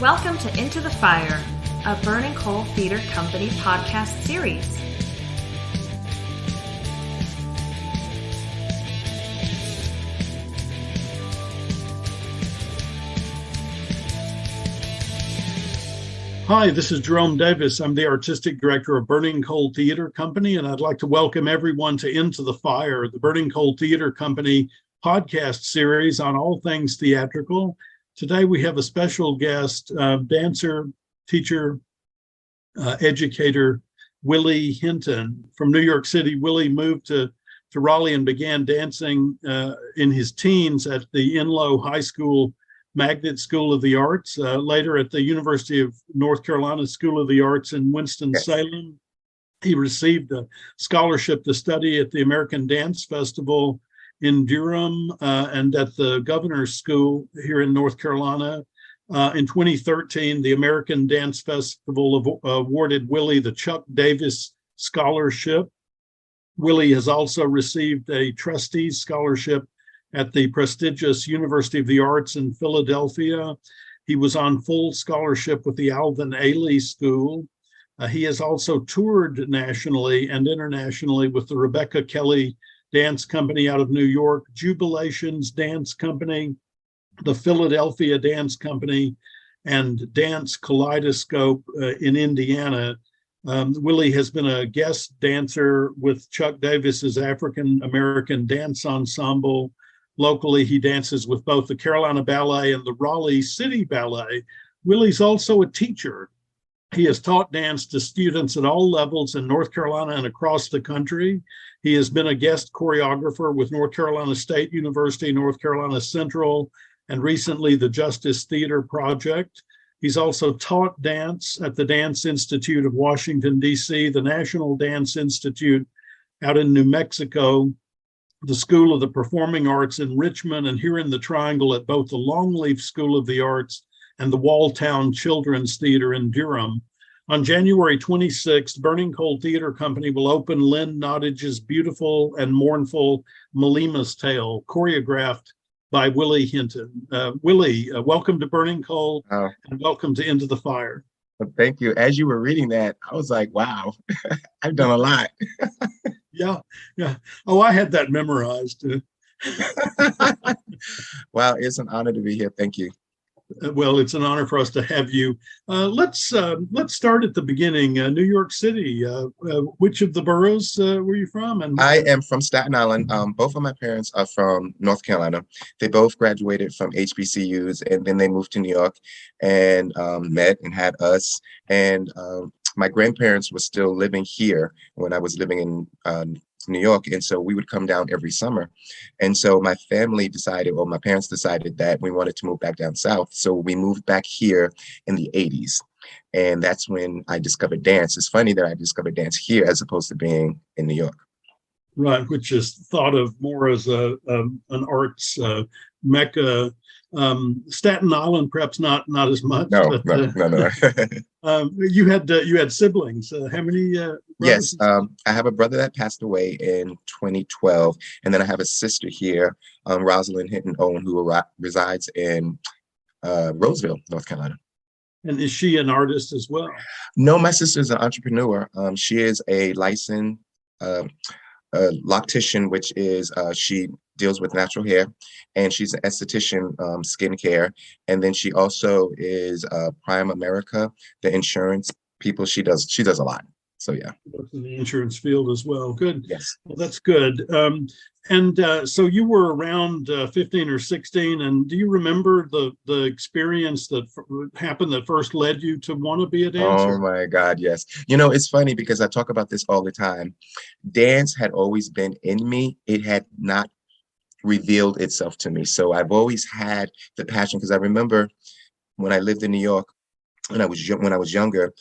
Welcome to Into the Fire, a Burning Coal Theater Company podcast series. Hi, this is Jerome Davis. I'm the artistic director of Burning Coal Theater Company, and I'd like to welcome everyone to Into the Fire, the Burning Coal Theater Company podcast series on all things theatrical. Today we have a special guest, dancer, teacher, educator, Willie Hinton from New York City. Willie moved to Raleigh and began dancing in his teens at the Inlow High School Magnet School of the Arts, later at the University of North Carolina School of the Arts in Winston-Salem. He received a scholarship to study at the American Dance Festival in Durham and at the Governor's School here in North Carolina. In 2013, the American Dance Festival awarded Willie the Chuck Davis Scholarship. Willie has also received a trustee's scholarship at the prestigious University of the Arts in Philadelphia. He was on full scholarship with the Alvin Ailey School. He has also toured nationally and internationally with the Rebecca Kelly Dance Company out of New York, Jubilations Dance Company, the Philadelphia Dance Company, and Dance Kaleidoscope in Indiana. Willie has been a guest dancer with Chuck Davis's African American Dance Ensemble. Locally, he dances with both the Carolina Ballet and the Raleigh City Ballet. Willie's also a teacher. He has taught dance to students at all levels in North Carolina and across the country. He has been a guest choreographer with North Carolina State University, North Carolina Central, and recently the Justice Theater Project. He's also taught dance at the Dance Institute of Washington, D.C., the National Dance Institute out in New Mexico, the School of the Performing Arts in Richmond, and here in the Triangle at both the Longleaf School of the Arts and the Walltown Children's Theater in Durham. On January 26th, Burning Coal Theater Company will open Lynn Nottage's beautiful and mournful Malima's Tale, choreographed by Willie Hinton. Willie, welcome to Burning Coal and welcome to Into the Fire. Well, thank you. As you were reading that, I was like, wow, I've done a lot. Yeah. Oh, I had that memorized. Wow, it's an honor to be here. Thank you. Well, it's an honor for us to have you. Let's start at the beginning. New York City. Which of the boroughs were you from? And I am from Staten Island. Both of my parents are from North Carolina. They both graduated from HBCUs, and then they moved to New York and met and had us. And my grandparents were still living here when I was living in New York. And so we would come down every summer. And so my family decided, or my parents decided that we wanted to move back down south. So we moved back here in the 80s. And that's when I discovered dance. It's funny that I discovered dance here as opposed to being in New York. Right, which is thought of more as an arts mecca. Staten Island, perhaps not as much. No. You had siblings. How many? Yes, I have a brother that passed away in 2012, and then I have a sister here, Rosalind Hinton Owen, who resides in Roseville, North Carolina. And is she an artist as well? No, my sister is an entrepreneur. She is a licensed loctician, which is she deals with natural hair, and she's an esthetician, skincare, and then she also is Prime America, the insurance people. She does a lot. So yeah, in the insurance field as well. Good. Yes. Well, that's good. So you were around 15 or 16, and do you remember the experience that happened that first led you to want to be a dancer? Oh my God, yes. You know, it's funny because I talk about this all the time. Dance had always been in me. It had not revealed itself to me. So I've always had the passion, because I remember when I lived in New York, when I was younger,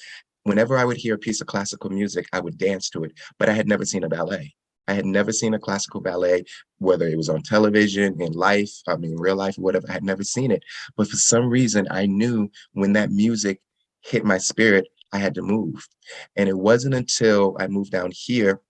whenever I would hear a piece of classical music, I would dance to it, but I had never seen a ballet. I had never seen a classical ballet, whether it was on television, in life, real life, or whatever. I had never seen it. But for some reason, I knew when that music hit my spirit, I had to move. And it wasn't until I moved down here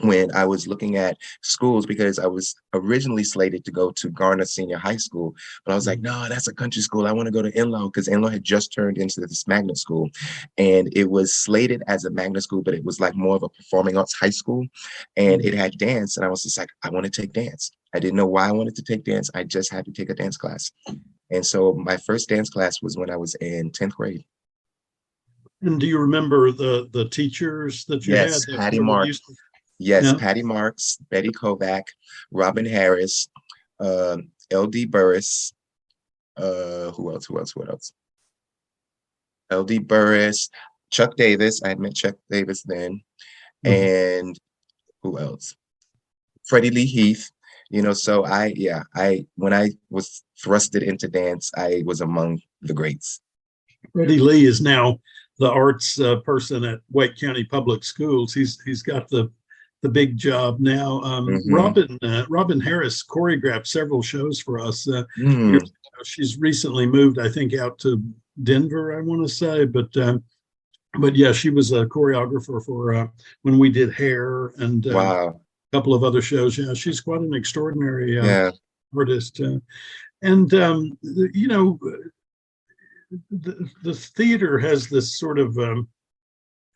when I was looking at schools, because I was originally slated to go to Garner Senior High School, but I was like, no, that's a country school. I want to go to Enloe, because Enloe had just turned into this magnet school, and it was slated as a magnet school, but it was like more of a performing arts high school, and it had dance, and I was just like, I want to take dance. I didn't know why I wanted to take dance. I just had to take a dance class. And so my first dance class was when I was in 10th grade. And do you remember the teachers that you had Yes, that Patty were Mark. used to? Yes, Yeah. Patty Marks, Betty Kovac, Robin Harris, LD Burris, who else? What else? LD Burris, Chuck Davis. I had met Chuck Davis then. And who else? Freddie Lee Heath. So when I was thrusted into dance, I was among the greats. Freddie Lee is now the arts person at Wake County Public Schools. He's got the big job now. Robin Harris choreographed several shows for us. Years ago. She's recently moved, I think, out to Denver, I want to say, but yeah, she was a choreographer for when we did Hair and Wow. a couple of other shows. Yeah, she's quite an extraordinary artist. And the theater has this sort of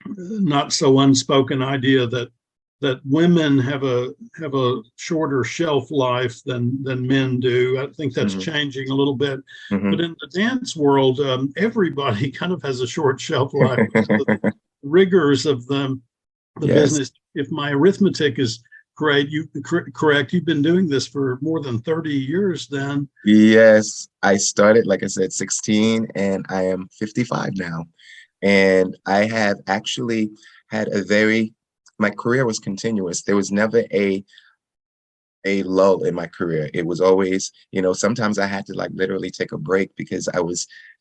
not so unspoken idea that women have a shorter shelf life than men do. I think that's changing a little bit. But in the dance world, everybody kind of has a short shelf life. The rigors of the business. If my arithmetic is correct, you've been doing this for more than 30 years then. Yes, I started, like I said, 16, and I am 55 now. And I have actually had my career was continuous. There was never a lull in my career. It was always, sometimes I had to like literally take a break because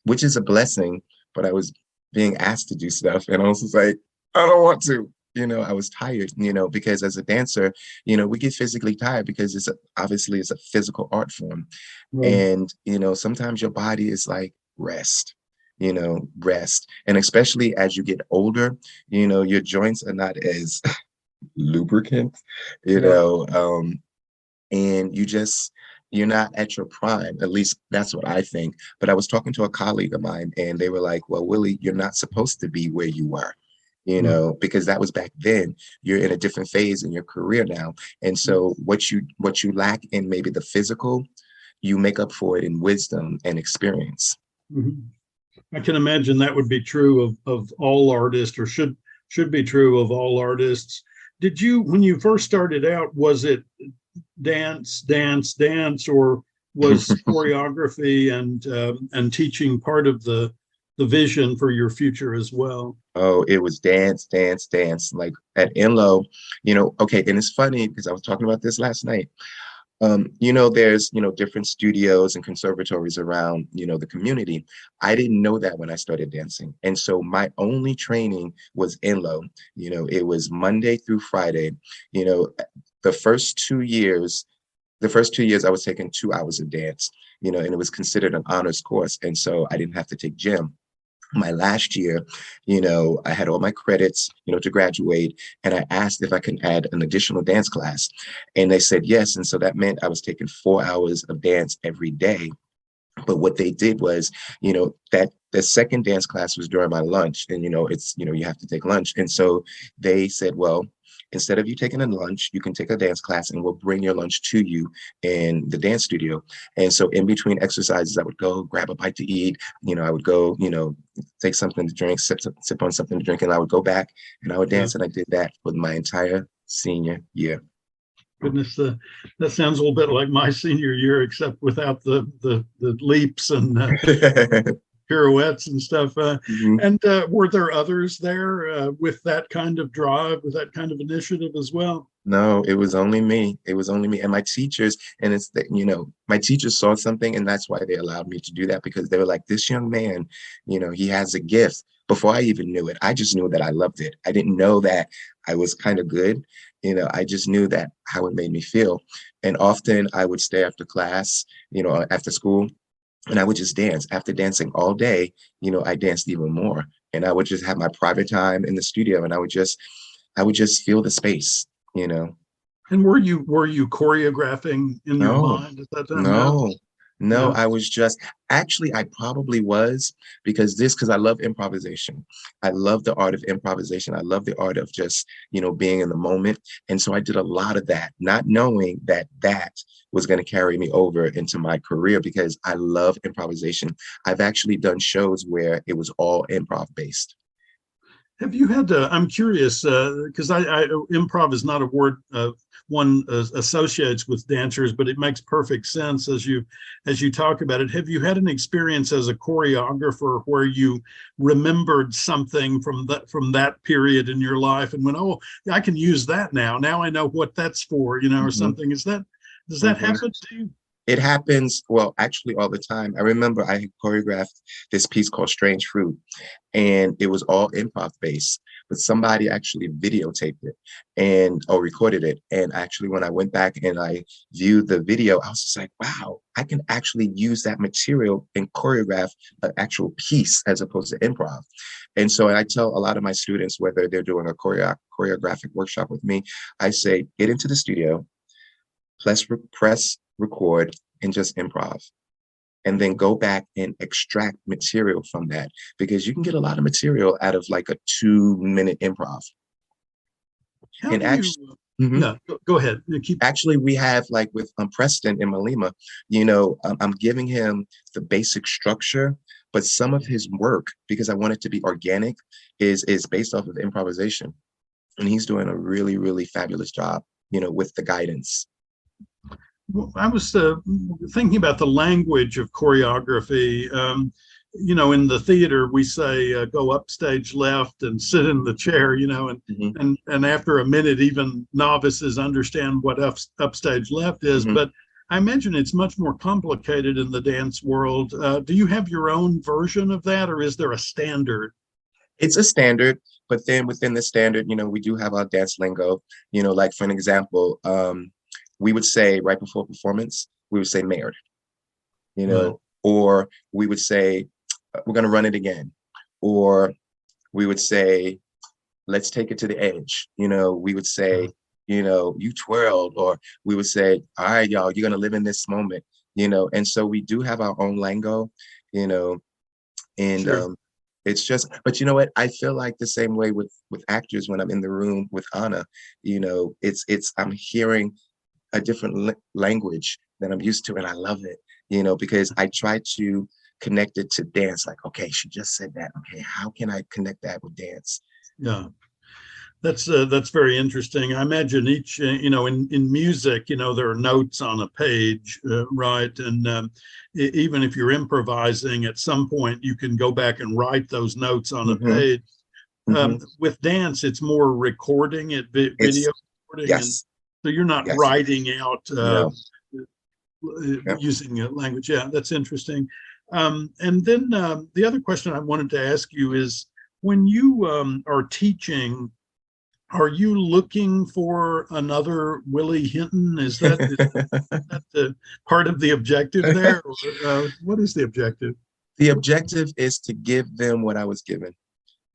which is a blessing, but I was being asked to do stuff. And I was just like, I don't want to. I was tired, because as a dancer, we get physically tired because it's a physical art form. And, sometimes your body is like, rest. And especially as you get older, your joints are not as lubricant, and you're not at your prime. At least that's what I think. But I was talking to a colleague of mine, and they were like, well, Willie, you're not supposed to be where you were, because that was back then. You're in a different phase in your career now. And so what you lack in maybe the physical, you make up for it in wisdom and experience. I can imagine that would be true of all artists, or should be true of all artists. Did you, when you first started out, was it dance, or was choreography and teaching part of the vision for your future as well? Oh, it was dance. Like at Enloe, okay, and it's funny because I was talking about this last night. There's, different studios and conservatories around, the community. I didn't know that when I started dancing. And so my only training was Enloe. It was Monday through Friday. The first 2 years I was taking 2 hours of dance, and it was considered an honors course. And so I didn't have to take gym. My last year, I had all my credits, to graduate, and I asked if I could add an additional dance class, and they said yes. And so that meant I was taking 4 hours of dance every day. But what they did was, that the second dance class was during my lunch, and, it's, you have to take lunch. And so they said, well, instead of you taking a lunch, you can take a dance class and we'll bring your lunch to you in the dance studio. And so in between exercises, I would go grab a bite to eat. I would go, take something to drink, sip on something to drink, and I would go back and I would dance. And I did that for my entire senior year. Goodness, that sounds a little bit like my senior year, except without the leaps and pirouettes and stuff. And were there others there with that kind of drive, with that kind of initiative as well? No, it was only me. And my teachers, and it's that, my teachers saw something, and that's why they allowed me to do that, because they were like, this young man, he has a gift. Before I even knew it, I just knew that I loved it. I didn't know that I was kind of good. I just knew that how it made me feel. And often I would stay after class, after school, and I would just dance. After dancing all day, I danced even more. And I would just have my private time in the studio, and I would just feel the space. you know. And were you choreographing in your No, mind at that time? No. no, no. Yeah. I was just actually, I probably was because I love improvisation. I love the art of improvisation. I love the art of just, being in the moment. And so I did a lot of that, not knowing that that was going to carry me over into my career because I love improvisation. I've actually done shows where it was all improv based. Have you had to, I'm curious, because improv is not a word one associates with dancers, but it makes perfect sense as you talk about it. Have you had an experience as a choreographer where you remembered something from that period in your life and went, oh, I can use that now. Now I know what that's for, or Mhm, something. Does that mhm. happen to you? It happens, well, actually all the time. I remember I had choreographed this piece called Strange Fruit, and it was all improv based, but somebody actually videotaped it and or recorded it. And actually, when I went back and I viewed the video, I was just like, wow, I can actually use that material and choreograph an actual piece as opposed to improv. And so I tell a lot of my students, whether they're doing a choreographic workshop with me, I say, get into the studio, press record, and just improv. And then go back and extract material from that because you can get a lot of material out of like a 2-minute improv. How And do you, actually, mhm. yeah, go ahead. You keep, Actually, we have like with Preston in Malima, I'm giving him the basic structure, but some of his work, because I want it to be organic, is based off of improvisation. And he's doing a really, really fabulous job, with the guidance. I was thinking about the language of choreography. In the theater, we say go upstage left and sit in the chair, and Mhm, and after a minute, even novices understand what upstage left is. mhm. But I imagine it's much more complicated in the dance world. Do you have your own version of that, or is there a standard? It's a standard, but then within the standard, we do have our dance lingo. Like for an example, we would say right before performance, we would say mayor, Right. or we would say we're going to run it again, or we would say let's take it to the edge. We would say, you twirled, or we would say, all right, y'all, you're going to live in this moment. And so we do have our own lingo, you know, and Sure. it's just, but you know what? I feel like the same way with actors when I'm in the room with Anna. It's I'm hearing a different language than I'm used to, and I love it. Because I try to connect it to dance. Like, okay, she just said that. Okay, how can I connect that with dance? Yeah. That's very interesting. I imagine each, in music, there are notes on a page, right? And even if you're improvising, at some point you can go back and write those notes on a Hmm. page. Hmm. With dance, it's more recording it, It's video recording, and yes, so you're not yes, writing out no. Yep. using language. Yeah, that's interesting. And then the other question I wanted to ask you is, when you are teaching, are you looking for another Willie Hinton? Is that the part of the objective there, or what is the objective? The objective is to give them what I was given.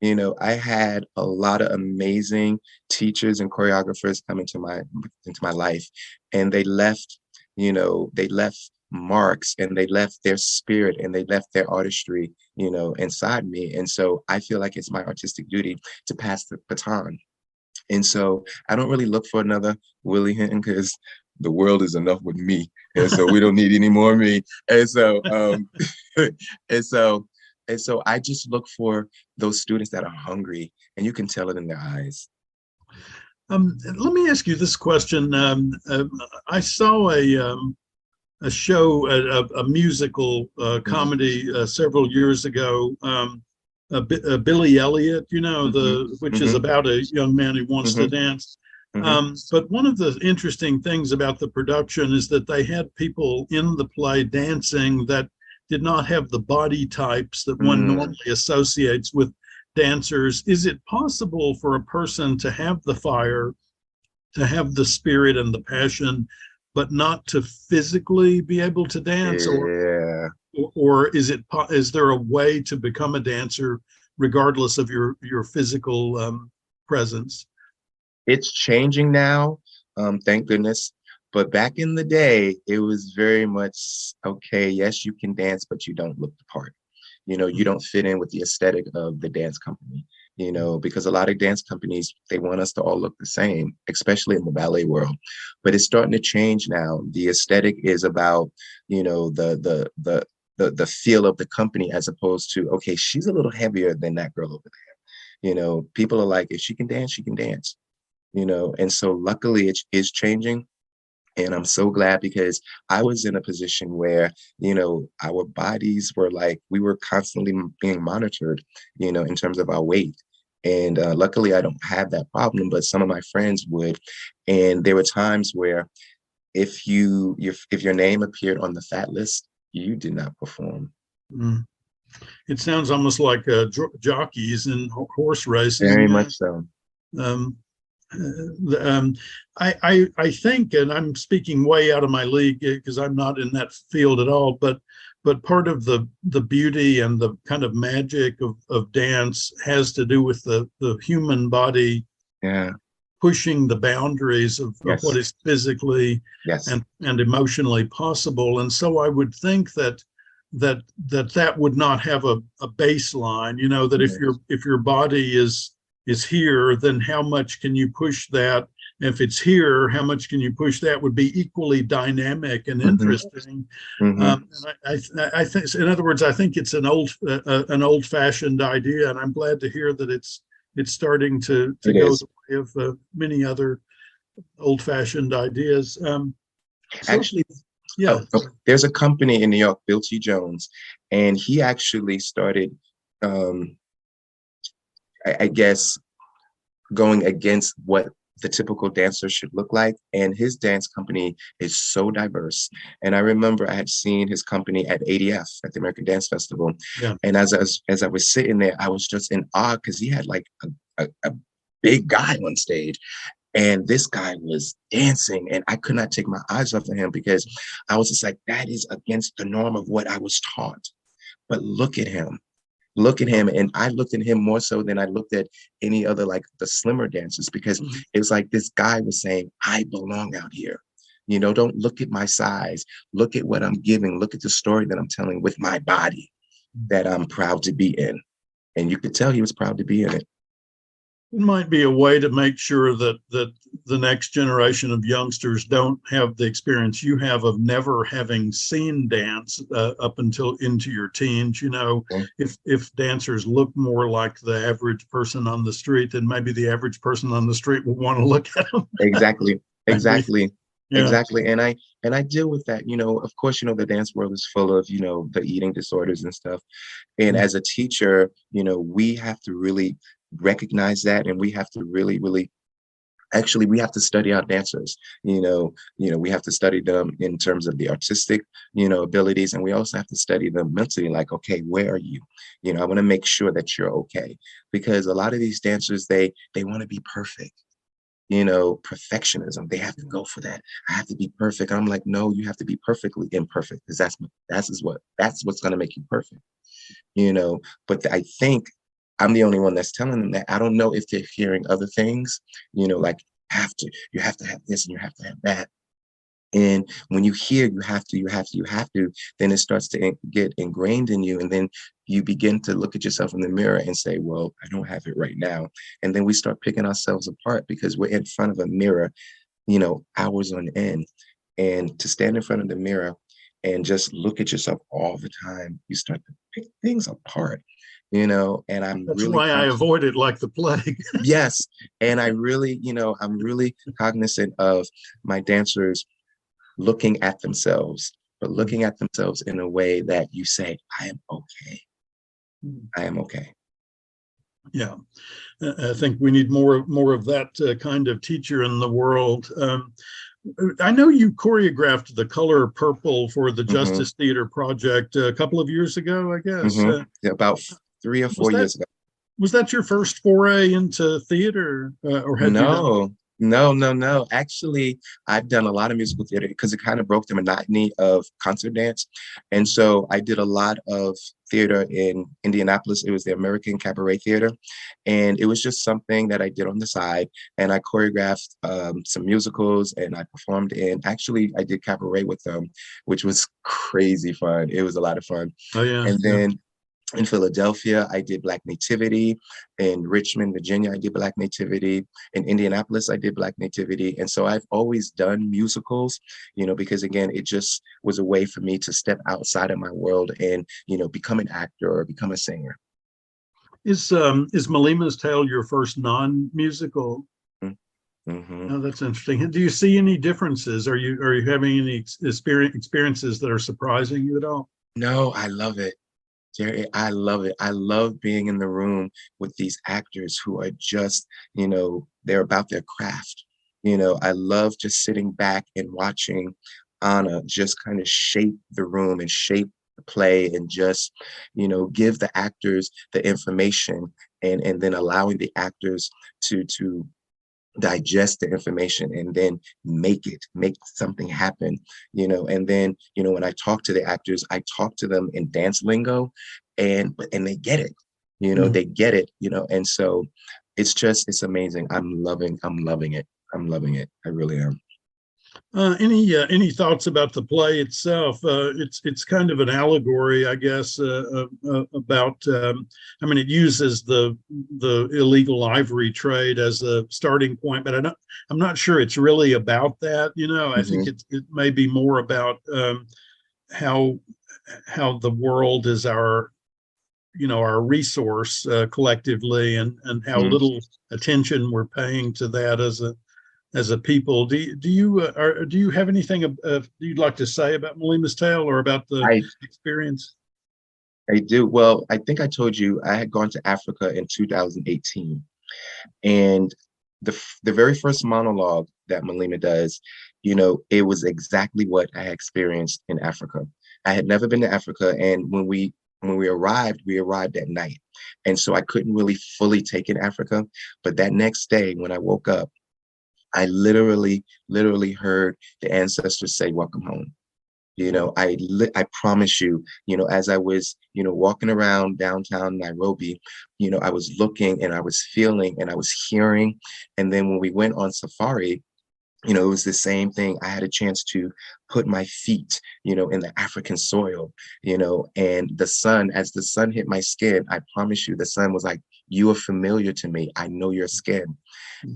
I had a lot of amazing teachers and choreographers come into my life, and they left marks, and they left their spirit, and they left their artistry, inside me. And so I feel like it's my artistic duty to pass the baton. And so I don't really look for another Willie Hinton because the world is enough with me. And so we don't need any more of me. And so and so and so I just look for those students that are hungry, and you can tell it in their eyes. Let me ask you this question. I saw a show, a musical Mhm, comedy several years ago. Billy Elliot, mhm, which is mhm, about a young man who wants to mhm, dance. mhm, But one of the interesting things about the production is that they had people in the play dancing that did not have the body types that one mm. normally associates with dancers. Is it possible for a person to have the fire, to have the spirit and the passion, but not to physically be able to dance, Yeah. or is there a way to become a dancer regardless of your physical presence? It's changing now, thank goodness. But back in the day, it was very much, okay, yes, you can dance, but you don't look the part. You don't fit in with the aesthetic of the dance company, because a lot of dance companies, they want us to all look the same, especially in the ballet world. But it's starting to change now. The aesthetic is about, the feel of the company, as opposed to, okay, she's a little heavier than that girl over there. People are like, if she can dance, she can dance. And so luckily it is changing. And I'm so glad, because I was in a position where, our bodies were like, we were constantly being monitored, in terms of our weight. And luckily I don't have that problem, but some of my friends would. And there were times where if your name appeared on the fat list, you did not perform. Mm. It sounds almost like jockeys in horse racing. Very much so. Um, I think, and I'm speaking way out of my league because I'm not in that field at all, but part of the beauty and the kind of magic of dance has to do with the human body, pushing the boundaries of what is physically and emotionally possible. And so I would think that would not have a baseline, that if your body is here, then how much can you push that? If it's here, how much can you push that would be equally dynamic and interesting. And I think, in other words, I think it's an old-fashioned idea, and I'm glad to hear that it's starting to go the way of many other old-fashioned ideas. Actually, there's a company in New York, Bill T. Jones, and he actually started, I guess, going against what the typical dancer should look like. And his dance company is so diverse. And I remember I had seen his company at ADF, at the American Dance Festival. Yeah. And as I was sitting there, I was just in awe, because he had like a big guy on stage. And this guy was dancing, and I could not take my eyes off of him, because I was just like, that is against the norm of what I was taught. But look at him. And I looked at him more so than I looked at any other, like the slimmer dancers, because it was like this guy was saying, I belong out here. Don't look at my size. Look at what I'm giving. Look at the story that I'm telling with my body that I'm proud to be in. And you could tell he was proud to be in it. It might be a way to make sure that the next generation of youngsters don't have the experience you have of never having seen dance up until into your teens. If dancers look more like the average person on the street, then maybe the average person on the street will want to look at them. Exactly. Exactly. And I deal with that. Of course, the dance world is full of, the eating disorders and stuff. And as a teacher, we have to really recognize that, and we have to really we have to study our dancers. We have to study them in terms of the artistic abilities, and we also have to study them mentally, like, okay, where are you? I want to make sure that you're okay, because a lot of these dancers, they want to be perfect. Perfectionism, they have to go for that. I have to be perfect. I'm like, no, you have to be perfectly imperfect, because that's what's going to make you perfect. But I think I'm the only one that's telling them that. I don't know if they're hearing other things, like you have to have this and you have to have that. And when you hear you have to, then it starts to get ingrained in you. And then you begin to look at yourself in the mirror and say, well, I don't have it right now. And then we start picking ourselves apart, because we're in front of a mirror, hours on end. And to stand in front of the mirror and just look at yourself all the time, you start to pick things apart. And that's really why I avoid it like the plague. Yes. And I'm really cognizant of my dancers looking at themselves, but looking at themselves in a way that you say, I am okay. I am okay. Yeah. I think we need more of that kind of teacher in the world. I know you choreographed The Color Purple for the Justice Theater Project a couple of years ago, I guess. About 3 or 4 years ago. Was that your first foray into theater, or had you done? No, no, no. Actually, I've done a lot of musical theater because it kind of broke the monotony of concert dance. And so I did a lot of theater in Indianapolis. It was the American Cabaret Theater. And it was just something that I did on the side. And I choreographed some musicals and I performed in, actually, I did cabaret with them, which was crazy fun. It was a lot of fun. Oh yeah, And yeah. then in Philadelphia, I did Black Nativity. In Richmond, Virginia, I did Black Nativity. In Indianapolis, I did Black Nativity. And so I've always done musicals, because again, it just was a way for me to step outside of my world and, become an actor or become a singer. Is Malima's Tale your first non-musical? Mm-hmm. Oh, that's interesting. Do you see any differences? Are you having any experiences that are surprising you at all? No, I love it. Jerry, I love it. I love being in the room with these actors who are just, they're about their craft. I love just sitting back and watching Anna just kind of shape the room and shape the play and just, give the actors the information and then allowing the actors to digest the information and then make something happen, and then, when I talk to the actors, I talk to them in dance lingo and they get it, Mm. they get it, and so it's amazing. I'm loving it. I'm loving it. I really am. Any thoughts about the play itself? It's kind of an allegory, I guess, about. I mean, it uses the illegal ivory trade as a starting point, but I'm not sure it's really about that. I think Hmm. it may be more about how the world is our resource collectively, and how Hmm. little attention we're paying to that as a people. Do you have anything you'd like to say about Malima's Tale or about the I experience? I do. Well, I think I told you I had gone to Africa in 2018. And the very first monologue that Malima does, it was exactly what I had experienced in Africa. I had never been to Africa, and when we arrived at night, and so I couldn't really fully take in Africa. But that next day, when I woke up, I literally heard the ancestors say, "Welcome home." I promise you, as I was, walking around downtown Nairobi, I was looking and I was feeling and I was hearing. And then when we went on safari, it was the same thing. I had a chance to put my feet, in the African soil, and as the sun hit my skin, I promise you, the sun was like, "You are familiar to me. I know your skin."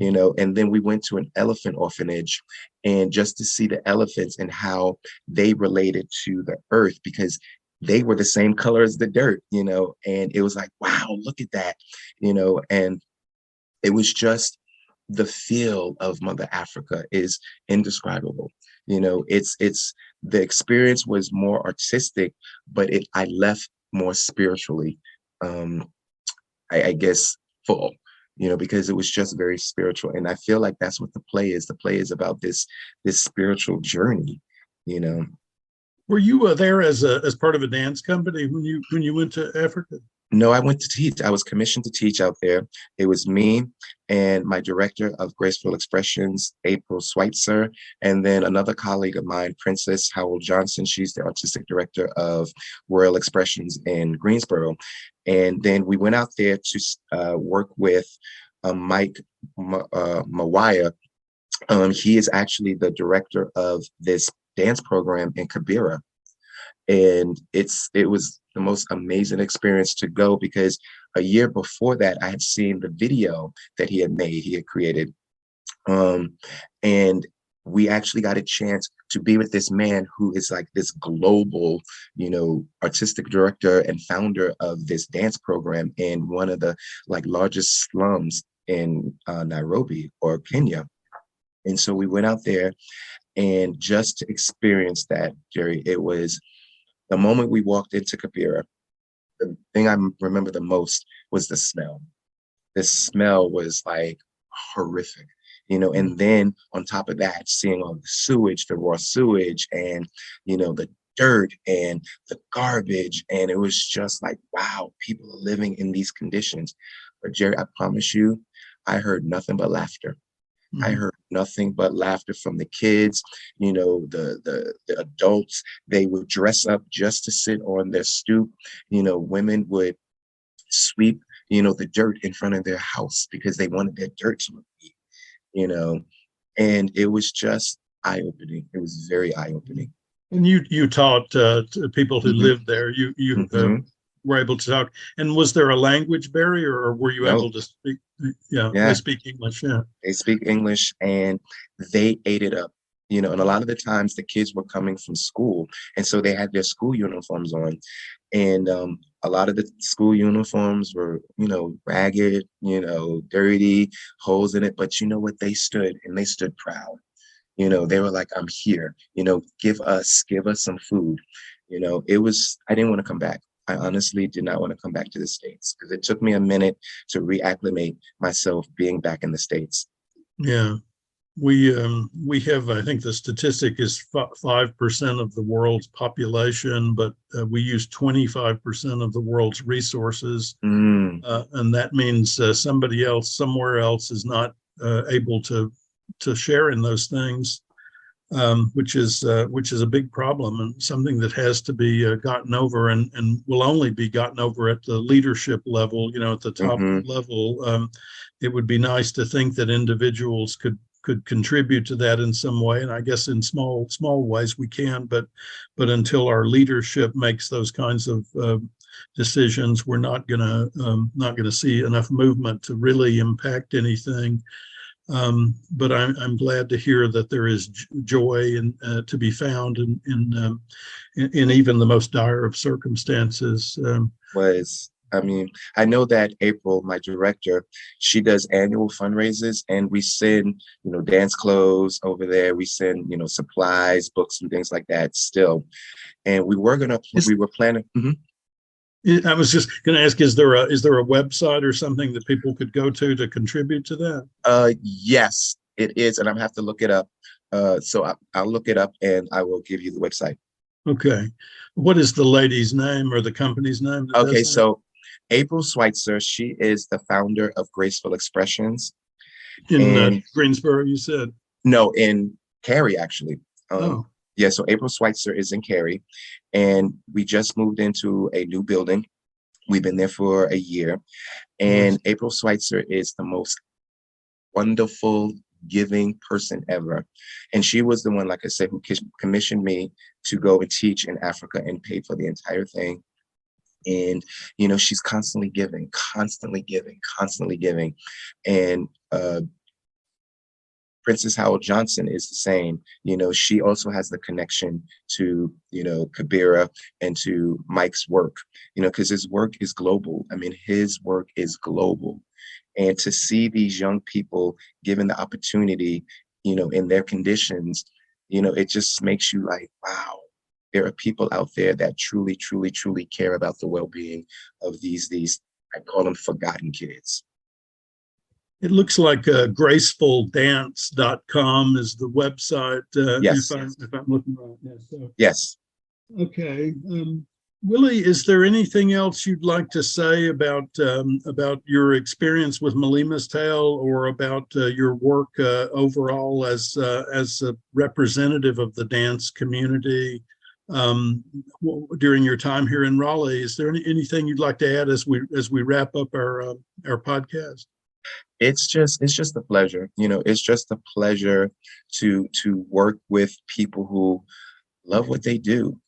And then we went to an elephant orphanage, and just to see the elephants and how they related to the earth, because they were the same color as the dirt, and it was like, wow, look at that, and it was just the feel of Mother Africa is indescribable. It's the experience was more artistic, but I left more spiritually, um, I guess, full, because it was just very spiritual. And I feel like that's what the play is. The play is about this spiritual journey, you know. Were you there as part of a dance company when you went to Africa? No, I went to teach. I was commissioned to teach out there. It was me and my director of Graceful Expressions, April Schweitzer, and then another colleague of mine, Princess Howell Johnson. She's the artistic director of Royal Expressions in Greensboro. And then we went out there to work with Mike Mawaya. He is actually the director of this dance program in Kibera, and it was the most amazing experience to go, because a year before that I had seen the video that he had created, um and we actually got a chance to be with this man who is like this global, artistic director and founder of this dance program in one of the like largest slums in Nairobi or Kenya. And so we went out there, and just to experience that, Jerry, it was the moment we walked into Kabira. The thing I remember the most was the smell. The smell was like horrific, and then on top of that, seeing all the sewage, the raw sewage, and, the dirt and the garbage. And it was just like, wow, people are living in these conditions. But Jerry, I promise you, I heard nothing but laughter. I heard nothing but laughter from the kids, the adults. They would dress up just to sit on their stoop. Women would sweep, the dirt in front of their house because they wanted their dirt to look neat, and it was just eye-opening. It was very eye-opening. And you taught to people who hmm lived there. You hmm were able to talk. And was there a language barrier, or were you No, able to speak? Yeah, they yeah, speak English. Yeah. they speak English and they ate it up. And a lot of the times the kids were coming from school, and so they had their school uniforms on, and a lot of the school uniforms were, ragged, dirty, holes in it. But you know what? They stood, and they stood proud. They were like, I'm here, give us some food. I didn't want to come back. I honestly did not want to come back to the States because it took me a minute to reacclimate myself being back in the States. Yeah. We have, I think the statistic is 5% of the world's population, but we use 25% of the world's resources. And that means somebody else somewhere else is not able to share in those things, which is a big problem and something that has to be gotten over, and will only be gotten over at the leadership level. At the top hmm level. It would be nice to think that individuals could contribute to that in some way, and I guess in small ways we can. But until our leadership makes those kinds of decisions, we're not gonna see enough movement to really impact anything. But I'm glad to hear that there is joy and to be found in even the most dire of circumstances. I know that April, my director, she does annual fundraisers, and we send, dance clothes over there. We send, supplies, books, and things like that still. And we were planning. I was just going to ask: is there a website or something that people could go to contribute to that? Yes, it is, and I'm gonna have to look it up. So I'll look it up, and I will give you the website. Okay, what is the lady's name or the company's name? Okay, so April Schweitzer, she is the founder of Graceful Expressions in Greensboro, you said? No, in Cary, actually. Oh. Yeah, so April Schweitzer is in Cary, and we just moved into a new building. We've been there for a year, and April Schweitzer is the most wonderful, giving person ever. And she was the one, like I said, who commissioned me to go and teach in Africa and paid for the entire thing. And, she's constantly giving. And Princess Howard Johnson is the same. She also has the connection to, Kabira and to Mike's work, because his work is global. His work is global. And to see these young people given the opportunity, in their conditions, it just makes you like, wow, there are people out there that truly, truly, truly care about the well-being of these, I call them forgotten kids. It looks like gracefuldance.com is the website. Yes. If I'm looking right. Yeah, so. Yes. Okay. Willie, is there anything else you'd like to say about your experience with Malima's Tale, or about your work overall as a representative of the dance community during your time here in Raleigh? Is there anything you'd like to add as we wrap up our podcast? It's just a pleasure. It's just a pleasure to work with people who love what they do.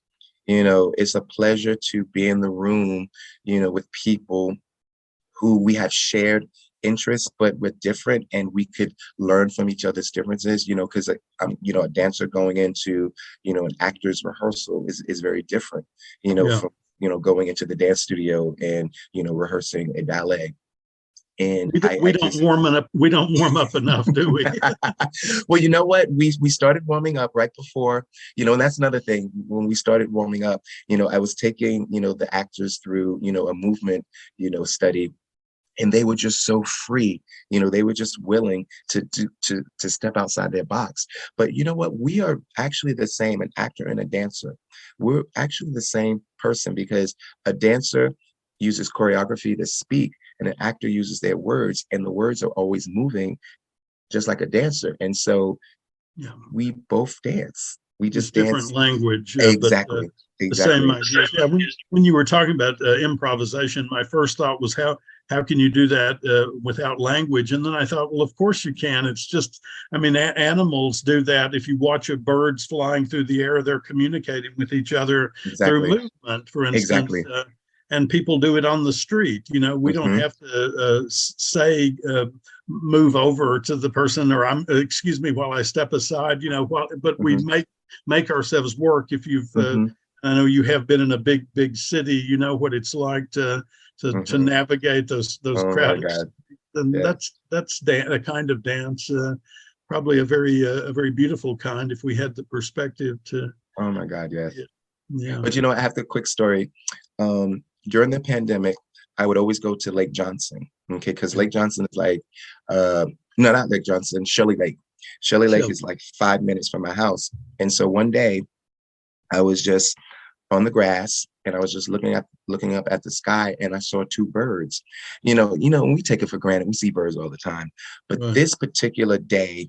It's a pleasure to be in the room, with people who we have shared interests, but we're different, and we could learn from each other's differences, because I'm, a dancer going into, an actor's rehearsal is very different, from, going into the dance studio and, rehearsing a ballet. And we don't warm up enough, do we? Well, you know what? We started warming up right before, and that's another thing. When we started warming up, I was taking, the actors through, a movement, study, and they were just so free. They were just willing to step outside their box. But you know what? We are actually the same, an actor and a dancer. We're actually the same person, because a dancer uses choreography to speak, and an actor uses their words, and the words are always moving just like a dancer. And so Yeah. we both dance. We It's just different dance. language, Exactly. the same Exactly. idea. Yeah, when you were talking about improvisation, my first thought was how can you do that without language? And then I thought, well, of course you can. It's just, I mean, animals do that. If you watch birds flying through the air, they're communicating with each other through Exactly. movement, for instance. Exactly. And people do it on the street. You know, we don't Hmm. have to say, move over to the person, or excuse me while I step aside. You know, but we Hmm. make ourselves work. If you've Hmm. I know you have been in a big city. You know what it's like to Hmm. navigate those Oh my crowded, God. and Yeah. that's a kind of dance, probably a very beautiful kind if we had the perspective to. Oh my God. Yes. Yeah. But I have the quick story. During the pandemic, I would always go to Lake Johnson. Okay, because Lake Johnson is like, no, not Lake Johnson, Shirley Lake. Shirley Lake is like 5 minutes from my house. And so one day I was just on the grass and I was just looking up at the sky, and I saw two birds. When we take it for granted, we see birds all the time. But Right. this particular day,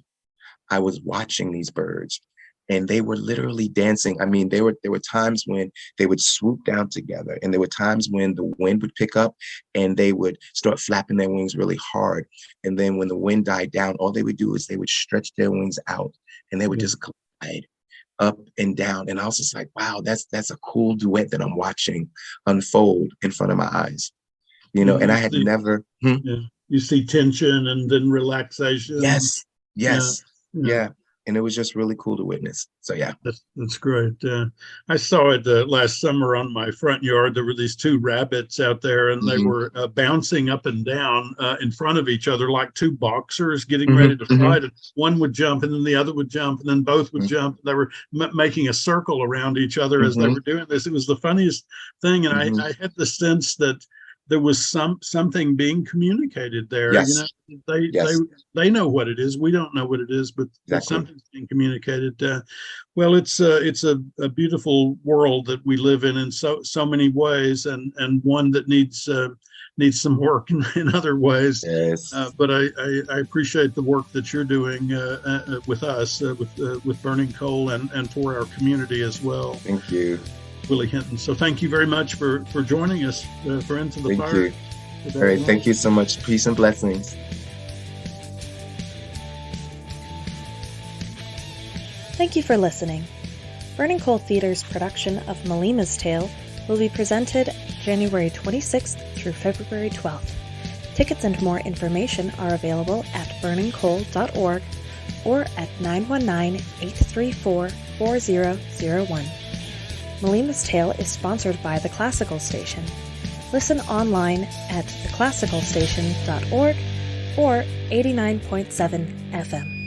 I was watching these birds, and they were literally dancing. I mean, there were times when they would swoop down together, and there were times when the wind would pick up and they would start flapping their wings really hard. And then when the wind died down, all they would do is they would stretch their wings out and they would Yeah. just glide up and down. And I was just like, wow, that's a cool duet that I'm watching unfold in front of my eyes. And And you I had see, never. yeah, you see tension and then relaxation. Yes, Yeah. yes, Yeah. yeah. And it was just really cool to witness. So yeah. That's great. I saw it last summer on my front yard. There were these two rabbits out there, and they Mhm. were bouncing up and down in front of each other like two boxers getting Mhm, ready to mhm. fight. And one would jump, and then the other would jump, and then both would Mhm. jump. They were making a circle around each other as they Mhm. were doing this. It was the funniest thing, and Mhm. I had the sense that there was something being communicated there. You Yes, know, they they yes, they know what it is. We don't know what it is, but exactly. something's being communicated. Well, it's a beautiful world that we live in so many ways, and one that needs some work in other ways. Yes. But I appreciate the work that you're doing with us, with Burning Coal, and for our community as well, Thank you. Willie Hinton. So thank you very much for joining us for Into the Thank Fire. you. All right. Thank you so much. Peace and blessings. Thank you for listening. Burning Coal Theater's production of Malima's Tale will be presented January 26th through February 12th. Tickets and more information are available at burningcoal.org or at 919-834-4001. Malima's Tale is sponsored by The Classical Station. Listen online at theclassicalstation.org or 89.7 FM.